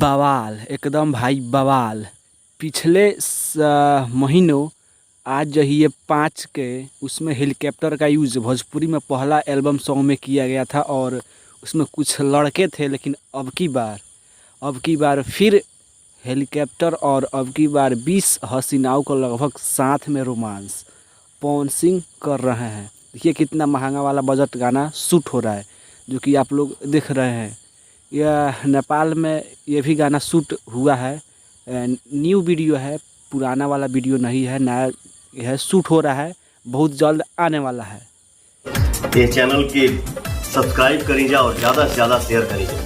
बवाल एकदम भाई बवाल। पिछले महीनों आज जो ये 5 के उसमें हेलीकॉप्टर का यूज़ भोजपुरी में पहला एल्बम सॉन्ग में किया गया था और उसमें कुछ लड़के थे, लेकिन अब की बार फिर हेलीकॉप्टर और अब की बार 20 हसीनाओं को लगभग साथ में रोमांस पवन सिंह कर रहे हैं। देखिए कितना महंगा वाला बजट गाना शूट हो रहा है, जो कि आप लोग देख रहे हैं। यह नेपाल में ये भी गाना शूट हुआ है। न्यू वीडियो है, पुराना वाला वीडियो नहीं है, नया यह शूट हो रहा है, बहुत जल्द आने वाला है। ये चैनल की सब्सक्राइब करीजा और ज़्यादा से ज़्यादा शेयर करीजा।